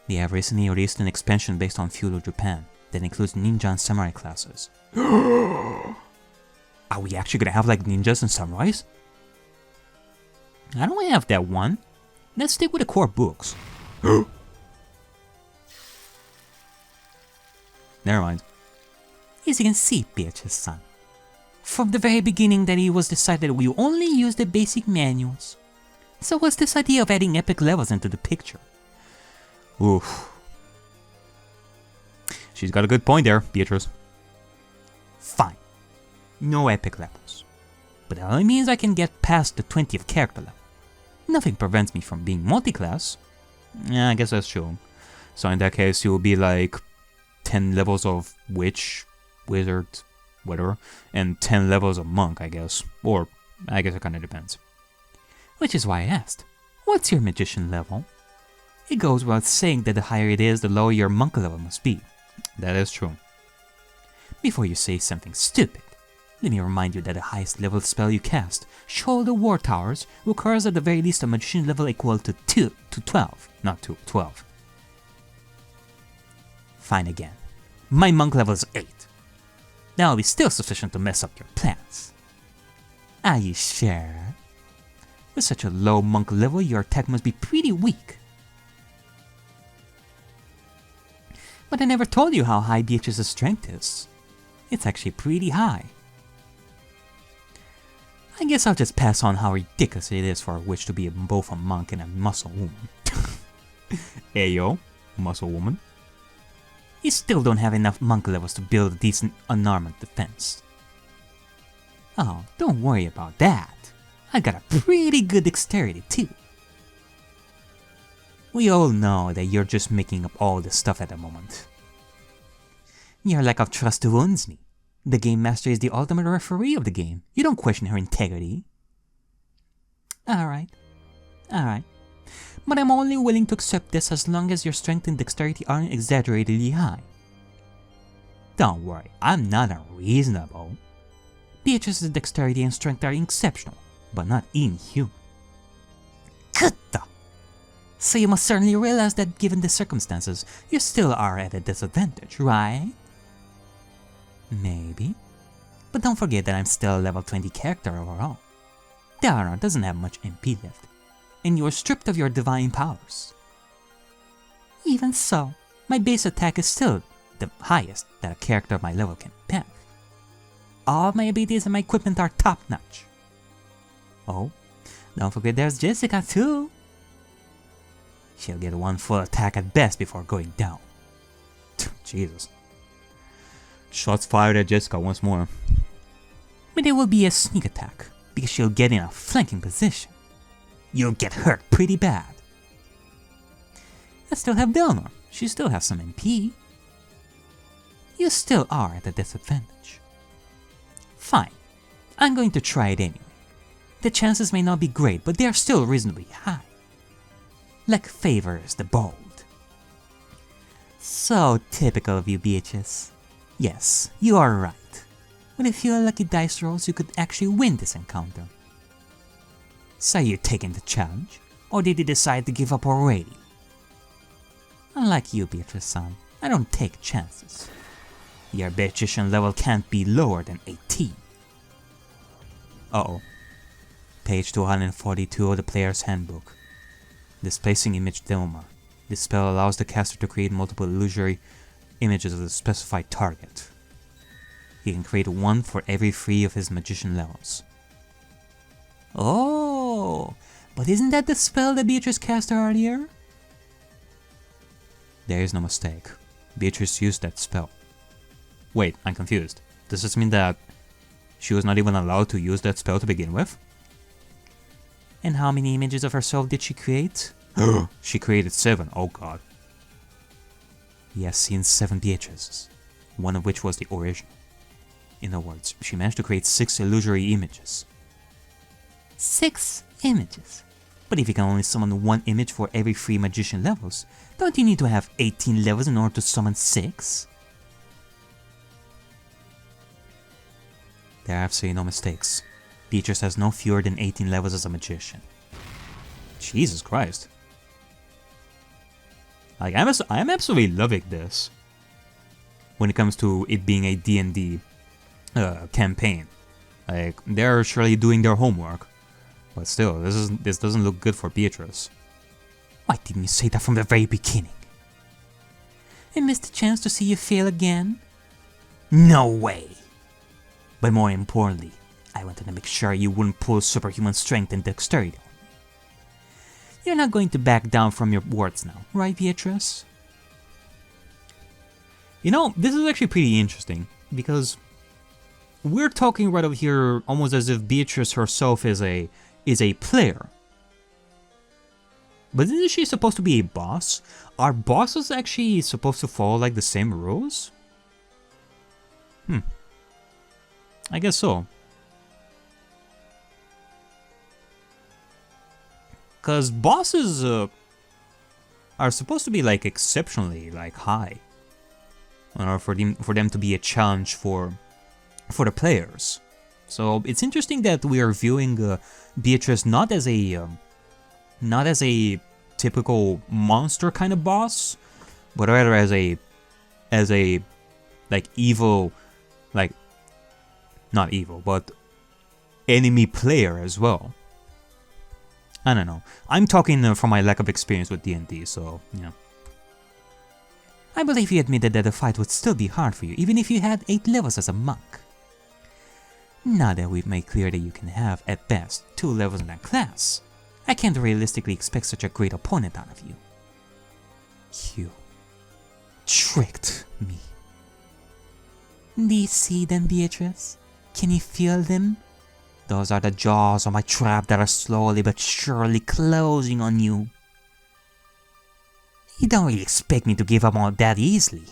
[SPEAKER 1] They have recently released an expansion based on feudal Japan that includes ninja and samurai classes.
[SPEAKER 2] Are we actually gonna have like ninjas and samurais?
[SPEAKER 1] I don't have that one. Let's stick with the core books.
[SPEAKER 2] Never mind.
[SPEAKER 1] As you can see, Beatrice-san, from the very beginning that it was decided we only use the basic manuals. So what's this idea of adding epic levels into the picture?
[SPEAKER 2] Oof. She's got a good point there, Beatrice.
[SPEAKER 1] Fine. No epic levels. But that only means I can get past the 20th character level. Nothing prevents me from being multi-class.
[SPEAKER 2] Yeah, I guess that's true. So in that case, you'll be like 10 levels of witch, wizard, whatever, and 10 levels of monk, I guess. Or, I guess it kinda depends.
[SPEAKER 1] Which is why I asked, what's your magician level? It goes without saying that the higher it is, the lower your monk level must be.
[SPEAKER 2] That is true.
[SPEAKER 1] Before you say something stupid, let me remind you that the highest level spell you cast, Show the War Towers, requires at the very least a magician level equal to 12, not 12. Fine again. My monk level is 8. That will be still sufficient to mess up your plans. Are you sure? With such a low monk level, your attack must be pretty weak. But I never told you how high Beatrice's strength is. It's actually pretty high. I guess I'll just pass on how ridiculous it is for a witch to be both a monk and a muscle woman. Ayo, muscle woman. You still don't have enough monk levels to build a decent unarmored defense. Oh, don't worry about that. I got a pretty good dexterity too. We all know that you're just making up all this stuff at the moment. Your lack of trust wounds me. The Game Master is the ultimate referee of the game. You don't question her integrity. Alright. But I'm only willing to accept this as long as your strength and dexterity aren't exaggeratedly high. Don't worry, I'm not unreasonable. Beatrice's dexterity and strength are exceptional, but not inhuman. Kutta! So you must certainly realize that given the circumstances, you still are at a disadvantage, right? Maybe. But don't forget that I'm still a level 20 character overall. Dara doesn't have much MP left, and you are stripped of your divine powers. Even so, my base attack is still the highest that a character of my level can have. All of my abilities and my equipment are top-notch. Oh, don't forget there's Jessica too. She'll get one full attack at best before going down. Jesus. Shots fired at Jessica once more. But it will be a sneak attack, because she'll get in a flanking position. You'll get hurt pretty bad. I still have Villainous. She still has some MP. You still are at a disadvantage. Fine. I'm going to try it anyway. The chances may not be great, but they are still reasonably high. Luck favors the bold. So typical of you, Beatrice. Yes, you are right. With a few lucky dice rolls, you could actually win this encounter. So you taking the challenge, or did you decide to give up already? Unlike you, Beatrice-san, I don't take chances. Your Beatrician level can't be lower than 18. Uh-oh. Page 242 of the player's handbook. Displacing image Dilma. This spell allows the caster to create multiple illusory images of the specified target. He can create one for every 3 of his magician levels. Oh, but isn't that the spell that Beatrice cast earlier? There is no mistake. Beatrice used that spell. Wait, I'm confused. Does this mean that she was not even allowed to use that spell to begin with? And how many images of herself did she create? She created 7, oh god. He has seen 7 Beatrices, one of which was the original. In other words, she managed to create 6 illusory images. 6 images? But if you can only summon 1 image for every 3 magician levels, don't you need to have 18 levels in order to summon 6? There are absolutely no mistakes. Beatrice has no fewer than 18 levels as a magician. Jesus Christ. Like, I'm absolutely loving this. When it comes to it being a D&D campaign. Like, they're surely doing their homework. But still, this doesn't look good for Beatrice. Why didn't you say that from the very beginning? I missed the chance to see you fail again? No way! But more importantly, I wanted to make sure you wouldn't pull superhuman strength and dexterity. You're not going to back down from your words now, right, Beatrice? You know, this is actually pretty interesting, because we're talking right over here almost as if Beatrice herself is a player. But isn't she supposed to be a boss? Are bosses actually supposed to follow like the same rules? I guess so. Because bosses are supposed to be like exceptionally like high, in order for them to be a challenge for the players. So it's interesting that we are viewing Beatrice not as a typical monster kind of boss, but rather as a like evil, like not evil, but enemy player as well.
[SPEAKER 2] I don't know. I'm talking from my lack of experience with D&D, so, yeah.
[SPEAKER 1] I believe you admitted that the fight would still be hard for you, even if you had 8 levels as a monk. Now that we've made clear that you can have, at best, 2 levels in that class, I can't realistically expect such a great opponent out of you. You tricked me. Do you see them, Beatrice? Can you feel them? Those are the jaws of my trap that are slowly but surely closing on you. You don't really expect me to give up on that easily.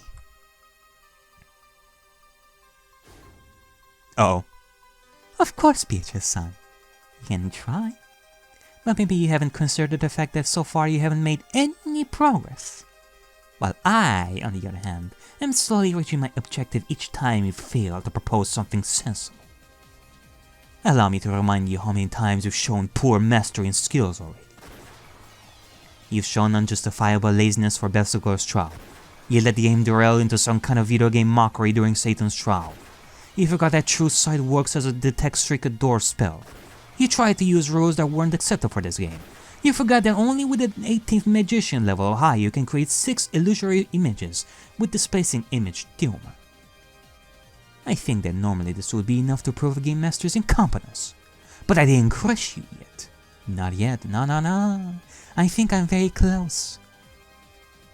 [SPEAKER 2] Uh-oh.
[SPEAKER 1] Of course, Beatrice-san. You can try. But maybe you haven't considered the fact that so far you haven't made any progress. While I, on the other hand, am slowly reaching my objective each time you fail to propose something sensible. Allow me to remind you how many times you've shown poor mastery and skills already. You've shown unjustifiable laziness for Belzebub's trial. You let the game derail into some kind of video game mockery during Satan's trial. You forgot that true sight works as a detect secret door spell. You tried to use rules that weren't acceptable for this game. You forgot that only with an 18th magician level or high you can create 6 illusory images with displacing image tumor. I think that normally this would be enough to prove a game master's incompetence. But I didn't crush you yet. Not yet, no. I think I'm very close.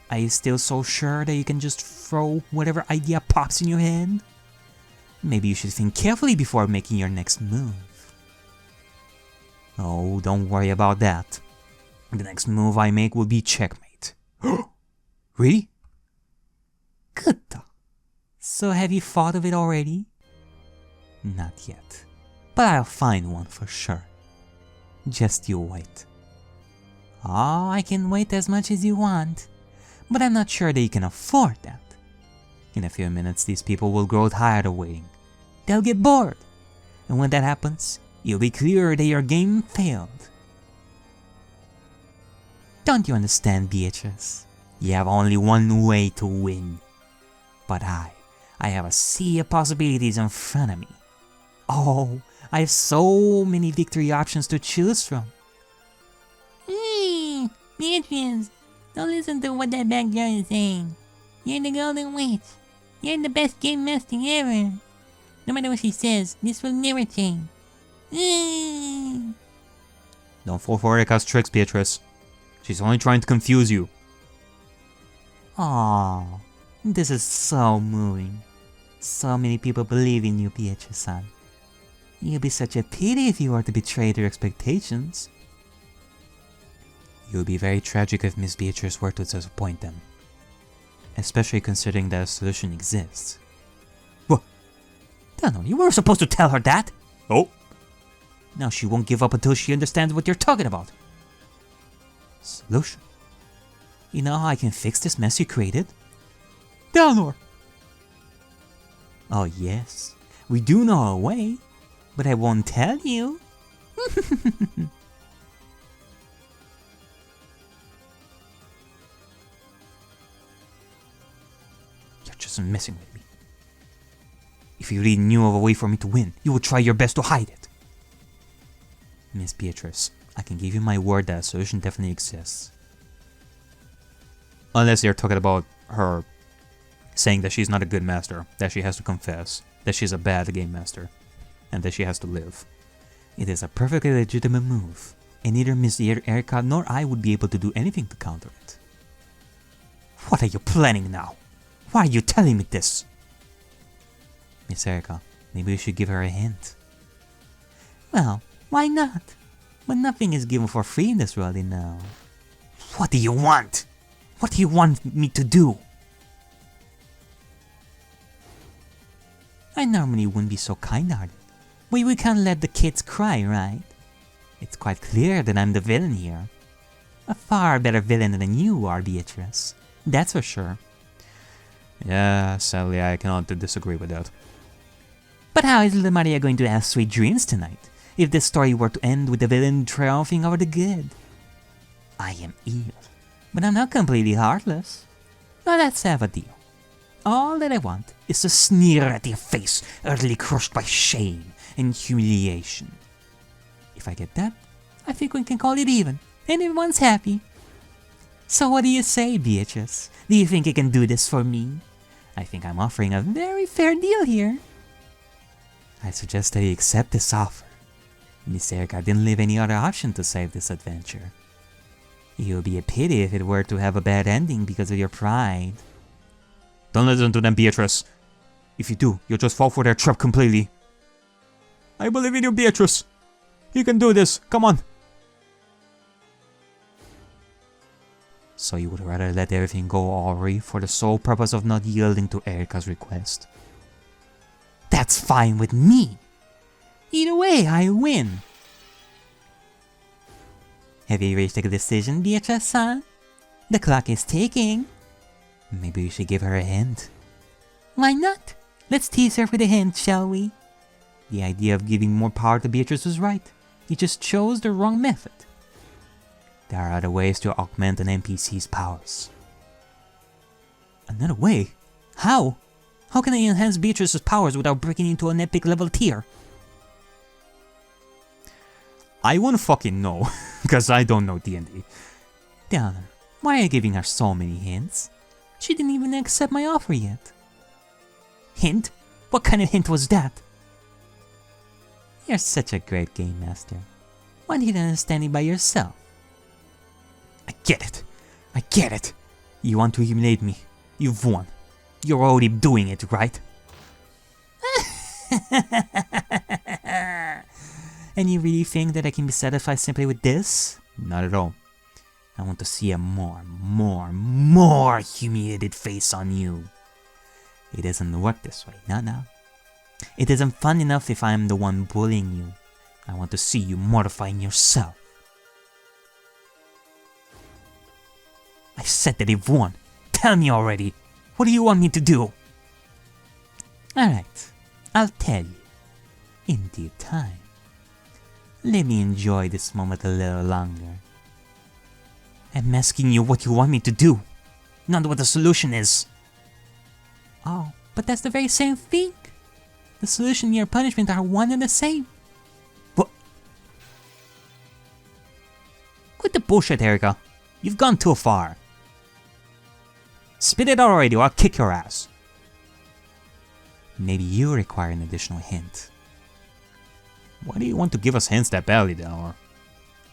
[SPEAKER 1] Are you still so sure that you can just throw whatever idea pops in your head? Maybe you should think carefully before making your next move. Oh, don't worry about that. The next move I make will be checkmate.
[SPEAKER 2] Really?
[SPEAKER 1] Good. So have you thought of it already? Not yet. But I'll find one for sure. Just you wait. Oh, I can wait as much as you want. But I'm not sure that you can afford that. In a few minutes, these people will grow tired of waiting. They'll get bored. And when that happens, you'll be clear that your game failed. Don't you understand, Beatrice? You have only one way to win. But I have a sea of possibilities in front of me. Oh, I have so many victory options to choose from.
[SPEAKER 3] Hey, Beatrice, don't listen to what that backyard is saying. You're the golden witch. You're the best game master ever. No matter what she says, this will never change.
[SPEAKER 2] Don't fall for Ariakey's tricks, Beatrice. She's only trying to confuse you.
[SPEAKER 1] Aww, this is so moving. So many people believe in you, Beatrice-san. It'd be such a pity if you were to betray their expectations. It would be very tragic if Miss Beatrice were to disappoint them. Especially considering that a solution exists.
[SPEAKER 2] What?
[SPEAKER 1] No, you weren't supposed to tell her that!
[SPEAKER 2] Oh?
[SPEAKER 1] Now she won't give up until she understands what you're talking about. Solution? You know how I can fix this mess you created?
[SPEAKER 2] Dalnor!
[SPEAKER 1] Oh yes, we do know a way, but I won't tell you. You're just messing with me. If you really knew of a way for me to win, you would try your best to hide it. Miss Beatrice, I can give you my word that a solution definitely exists.
[SPEAKER 2] Unless you're talking about her saying that she's not a good master, that she has to confess, that she's a bad game master, and that she has to live.
[SPEAKER 1] It is a perfectly legitimate move, and neither Miss Ariakey nor I would be able to do anything to counter it. What are you planning now? Why are you telling me this? Miss Ariakey, maybe we should give her a hint. Well, why not? But nothing is given for free in this world, you know. What do you want? What do you want me to do? I normally wouldn't be so kind-hearted, but we can't let the kids cry, right? It's quite clear that I'm the villain here. A far better villain than you are, Beatrice. That's for sure.
[SPEAKER 2] Yeah, sadly I cannot disagree with that.
[SPEAKER 1] But how is little Maria going to have sweet dreams tonight, if this story were to end with the villain triumphing over the good? I am evil, but I'm not completely heartless. Now let's have a deal. All that I want is to sneer at your face, utterly crushed by shame and humiliation. If I get that, I think we can call it even, and everyone's happy. So what do you say, Beatrice? Do you think you can do this for me? I think I'm offering a very fair deal here. I suggest that you accept this offer. Miss Ariakey didn't leave any other option to save this adventure. It would be a pity if it were to have a bad ending because of your pride.
[SPEAKER 2] Don't listen to them, Beatrice. If you do, you'll just fall for their trap completely. I believe in you, Beatrice. You can do this. Come on.
[SPEAKER 1] So you would rather let everything go awry for the sole purpose of not yielding to Ariakey's request? That's fine with me. Either way, I win. Have you reached a decision, Beatrice-san? The clock is ticking. Maybe we should give her a hint. Why not? Let's tease her with a hint, shall we? The idea of giving more power to Beatrice was right. You just chose the wrong method. There are other ways to augment an NPC's powers. Another way? How? How can I enhance Beatrice's powers without breaking into an epic level tier?
[SPEAKER 2] I won't fucking know, because I don't know D&D.
[SPEAKER 1] Downer, why are you giving her so many hints? She didn't even accept my offer yet. Hint? What kind of hint was that? You're such a great game master. Why didn't you understand it by yourself? I get it. I get it. You want to humiliate me. You've won. You're already doing it, right? And you really think that I can be satisfied simply with this?
[SPEAKER 2] Not at all.
[SPEAKER 1] I want to see a more humiliated face on you. It doesn't work this way, no. It isn't fun enough if I'm the one bullying you. I want to see you mortifying yourself. I said that you've won. Tell me already. What do you want me to do? Alright, I'll tell you. In due time. Let me enjoy this moment a little longer. I'm asking you what you want me to do, not what the solution is. Oh, but that's the very same thing. The solution and your punishment are one and the same. What? Quit the bullshit, Ariakey. You've gone too far. Spit it out already or I'll kick your ass. Maybe you require an additional hint.
[SPEAKER 2] Why do you want to give us hints that badly, then?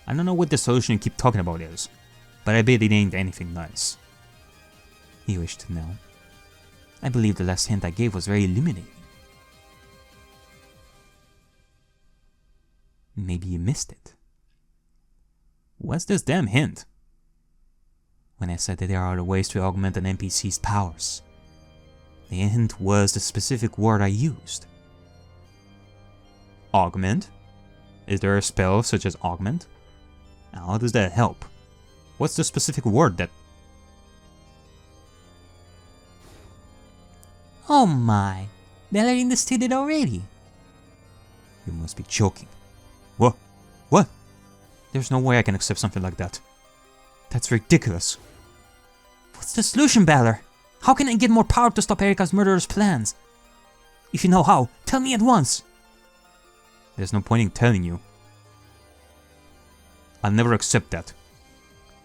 [SPEAKER 2] I don't know what the solution you keep talking about is, but I bet it ain't anything nice.
[SPEAKER 1] You wish to know? I believe the last hint I gave was very illuminating. Maybe you missed it.
[SPEAKER 2] What's this damn hint?
[SPEAKER 1] When I said that there are other ways to augment an NPC's powers, the hint was the specific word I used.
[SPEAKER 2] Augment? Is there a spell such as augment? How does that help? What's the specific word that...
[SPEAKER 1] Oh my, Valerie understood it already.
[SPEAKER 2] You must be joking. What? What? There's no way I can accept something like that. That's ridiculous.
[SPEAKER 1] What's the solution, Balor? How can I get more power to stop Ariakey's murderous plans? If you know how, tell me at once.
[SPEAKER 2] There's no point in telling you. I'll never accept that.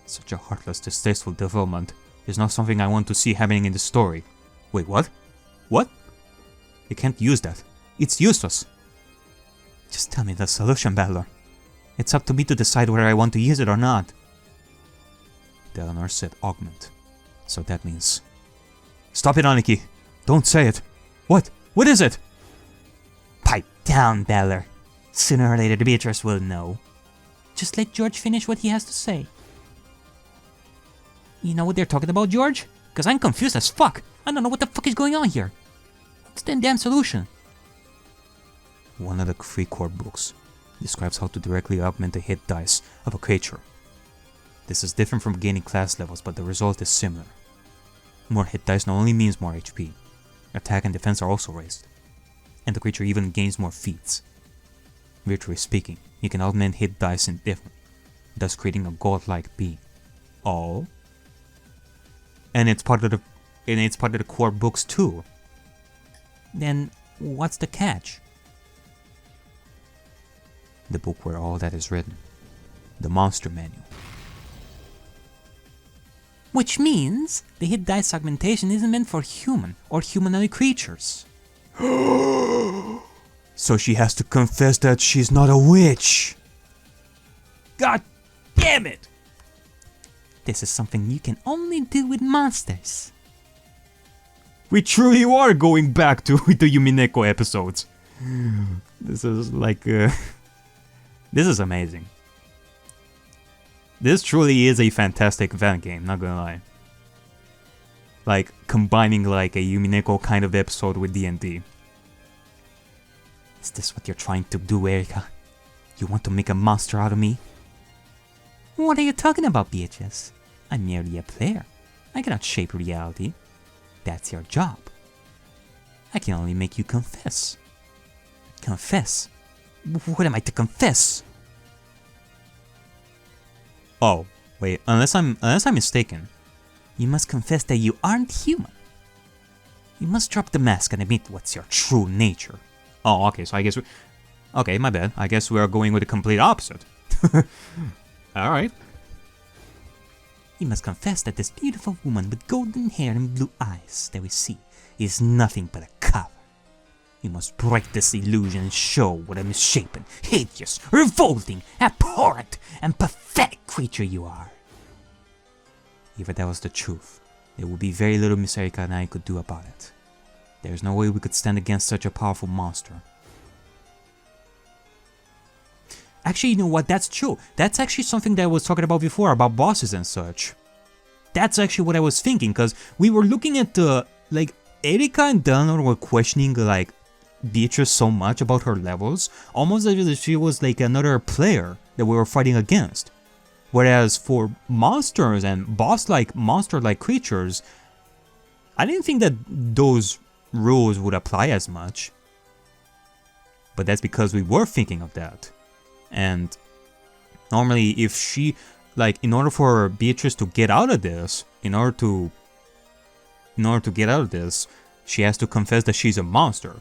[SPEAKER 2] Such a heartless, distasteful development is not something I want to see happening in the story. Wait, what? What? You can't use that. It's useless.
[SPEAKER 1] Just tell me the solution, Balor. It's up to me to decide whether I want to use it or not.
[SPEAKER 2] Eleanor said augment. So that means... Stop it, Ariakey! Don't say it! What? What is it?
[SPEAKER 1] Pipe down, Balor. Sooner or later, Beatrice will know. Just let George finish what he has to say. You know what they're talking about, George? Because I'm confused as fuck. I don't know what the fuck is going on here. What's the damn solution?
[SPEAKER 2] One of the 3 core books describes how to directly augment the hit dice of a creature. This is different from gaining class levels, but the result is similar. More hit dice not only means more HP, attack and defense are also raised, and the creature even gains more feats. Virtually speaking, you can augment hit dice indefinitely, thus creating a godlike being. Oh? And it's part of the core books too.
[SPEAKER 1] Then what's the catch?
[SPEAKER 2] The book where all that is written the monster manual.
[SPEAKER 1] Which means the hit dice augmentation isn't meant for human or humanoid creatures.
[SPEAKER 2] So she has to confess that she's not a witch. God damn it!
[SPEAKER 1] This is something you can only do with monsters.
[SPEAKER 2] We truly are going back to the Umineko episodes. This is like... this is amazing. This truly is a fantastic Fangame, not gonna lie. Like, combining like a Umineko kind of episode with D&D.
[SPEAKER 1] Is this what you're trying to do, Ariakey? You want to make a monster out of me? What are you talking about, Beatrice? I'm merely a player. I cannot shape reality. That's your job. I can only make you confess. Confess? What am I to confess?
[SPEAKER 2] Oh, wait, unless I'm mistaken.
[SPEAKER 1] You must confess that you aren't human. You must drop the mask and admit what's your true nature.
[SPEAKER 2] Oh, okay, so I guess okay, my bad. I guess we are going with the complete opposite. Alright.
[SPEAKER 1] You must confess that this beautiful woman with golden hair and blue eyes that we see is nothing but a cover. You must break this illusion and show what a misshapen, hideous, revolting, abhorrent, and pathetic creature you are. If that was the truth, there would be very little Miss Ariakey and I could do about it. There's no way we could stand against such a powerful monster. Actually, you know what? That's true. That's actually something that I was talking about before, about bosses and such. That's actually what I was thinking, because we were looking at the, like, Ariakey and Delnor were questioning, like, Beatrice so much about her levels, almost as if she was, like, another player that we were fighting against. Whereas for monsters and boss-like, monster-like creatures, I didn't think that those rules would apply as much. But that's because we were thinking of that. And normally if she, like, in order for Beatrice to get out of this, in order to get out of this, she has to confess that she's a monster.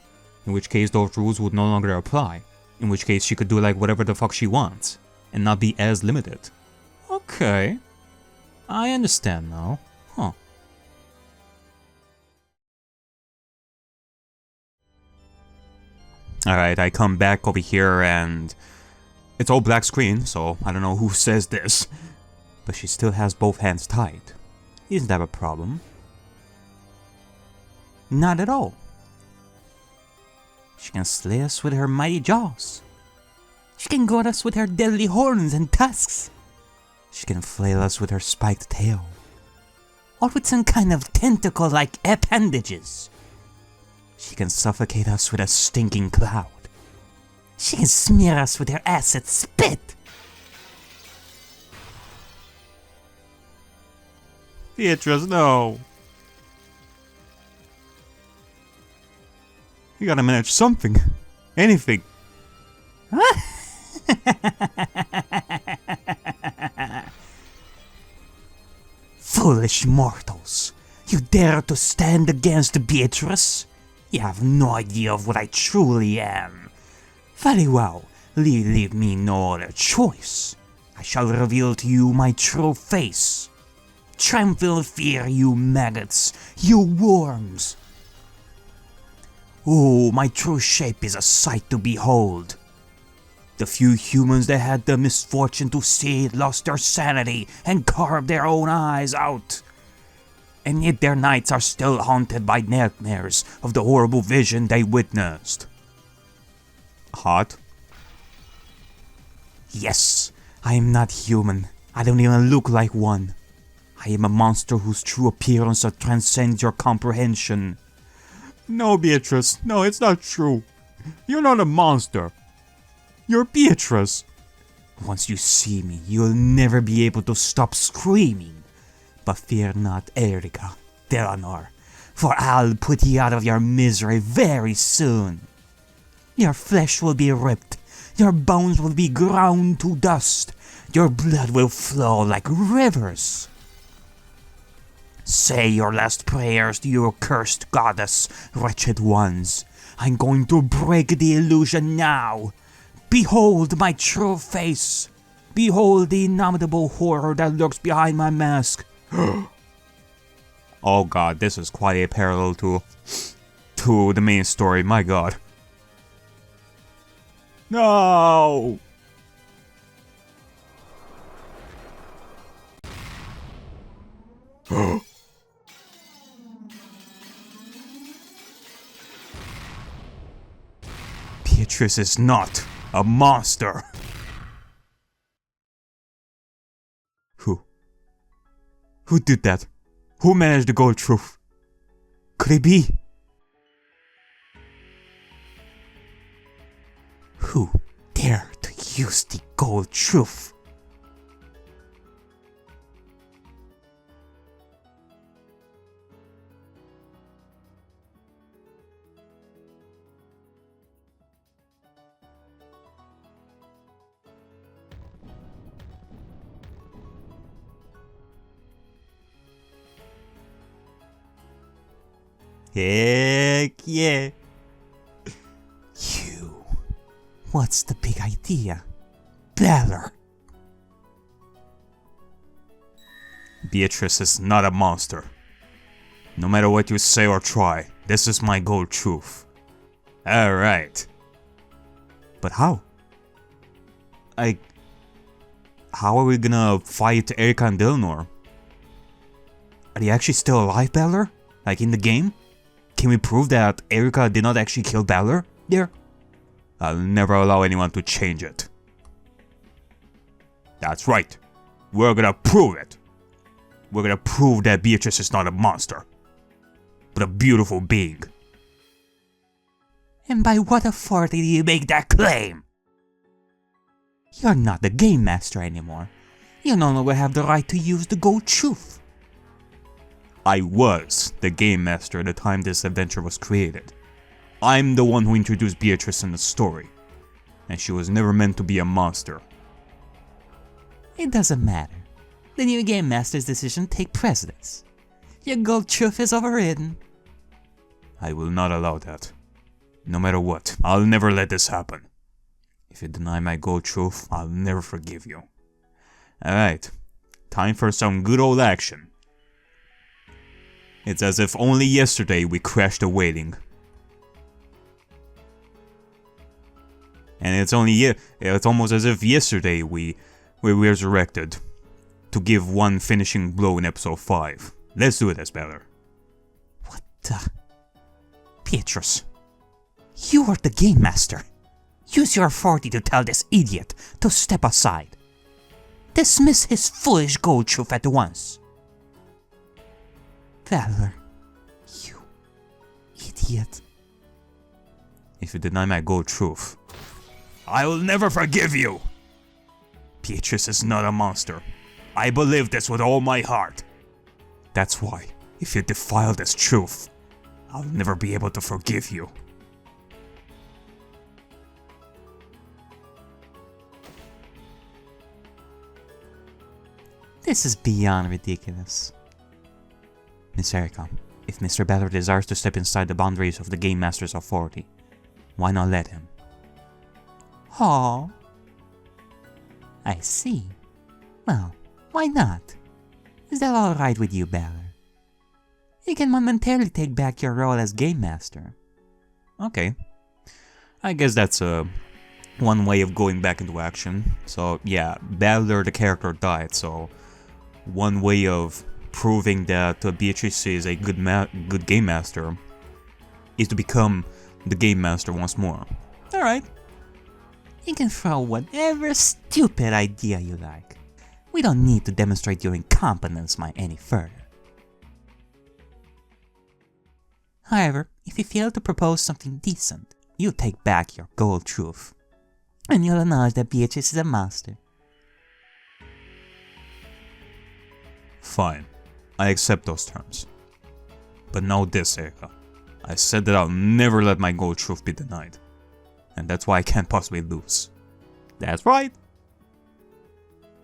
[SPEAKER 1] In which case those rules would no longer apply. In which case she could do like whatever the fuck she wants. And not be as limited. Okay. I understand now. Huh. Alright, I come back over here and... it's all black screen, so I don't know who says this. But she still has both hands tied. Isn't that a problem? Not at all. She can slay us with her mighty jaws. She can gore us with her deadly horns and tusks. She can flail us with her spiked tail. Or with some kind of tentacle-like appendages. She can suffocate us with a stinking cloud. She can smear us with her acid spit. Beatrice, no. You gotta manage something. Anything. Foolish mortals. You dare to stand against Beatrice? You have no idea of what I truly am. Very well, leave me no other choice. I shall reveal to you my true face. Tremble in fear, you maggots, you worms. Oh, my true shape is a sight to behold. The few humans that had the misfortune to see it lost their sanity and carved their own eyes out. And yet their nights are still haunted by nightmares of the horrible vision they witnessed. Hot? Yes, I am not human. I don't even look like one. I am a monster whose true appearance transcends your comprehension. No, Beatrice, no, it's not true. You're not a monster. You're Beatrice. Once you see me, you'll never be able to stop screaming. But fear not, Ariakey, Delnor, for I'll put you out of your misery very soon. Your flesh will be ripped, your bones will be ground to dust, your blood will flow like rivers. Say your last prayers to your cursed goddess, wretched ones. I'm going to break the illusion now. Behold my true face.
[SPEAKER 2] Behold the indomitable horror that lurks behind my mask. Oh god, this is quite a parallel to the main story, my god. No! Beatrice is not a monster. Who did that? Who managed the gold truth? Could it be? Who dared to use the gold truth? Heck yeah! You. What's the big idea? Valor! Beatrice is not a monster. No matter what you say or try, this is my gold truth. Alright. But how? How are we gonna fight Ariakey and Villainous? Are they actually still alive, Valor? Like in the game? Can we prove that Ariakey did not actually kill Valor there? I'll never allow anyone to change it. That's right. We're gonna prove it. We're gonna prove that Beatrice is not a monster, but a beautiful being. And by what authority do you make that claim? You're not the game master anymore. You no longer have the right to use the gold truth. I was the game master at the time this adventure was created. I'm the one who introduced Beatrice in the story, and she was never meant to be a monster. It doesn't matter. The new game master's decision take precedence. Your gold truth is overridden. I will not allow that. No matter what, I'll never let this happen. If you deny my gold truth, I'll never forgive you. Alright, time for some good old action. It's as if only yesterday we crashed a waiting. And it's almost as if yesterday we resurrected to give one finishing blow in episode 5. Let's do this better. What the? Beatrice, you are the game master. Use your authority to tell this idiot to step aside. Dismiss his foolish gold truth at once. Valor, you idiot. If you deny my gold truth, I will never forgive you! Beatrice is not a monster. I believe this with all my heart. That's why, if you defile this truth, I'll never be able to forgive you. This is beyond ridiculous. Miss Ariakey, if Mr. Valor desires to step inside the boundaries of the Game Master's authority, why not let him? Oh, I see. Well, why not? Is that alright with you, Valor? You can momentarily take back your role as Game Master. Okay. I guess that's one way of going back into action. So yeah, Valor the character died, so one way of proving that Beatrice is a good Game Master is to become the Game Master once more. Alright. You can throw whatever stupid idea you like. We don't need to demonstrate your incompetence any further. However, if you fail to propose something decent, you'll take back your gold truth. And you'll acknowledge that Beatrice is a monster. Fine. I accept those terms. But know this, Ariakey. I said that I'll never let my gold truth be denied. And that's why I can't possibly lose. That's right.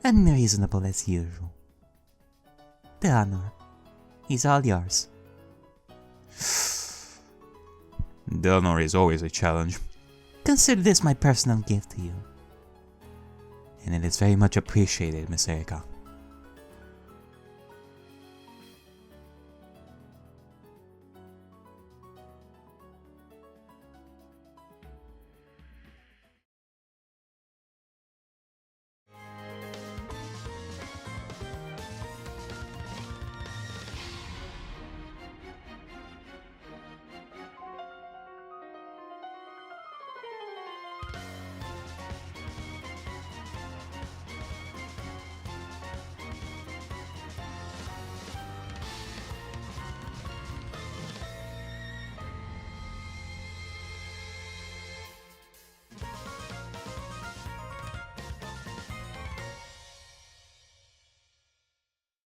[SPEAKER 2] Unreasonable as usual. The honor is all yours. The honor is always a challenge. Consider this my personal gift to you.
[SPEAKER 1] and it is very much appreciated, Miss Ariakey.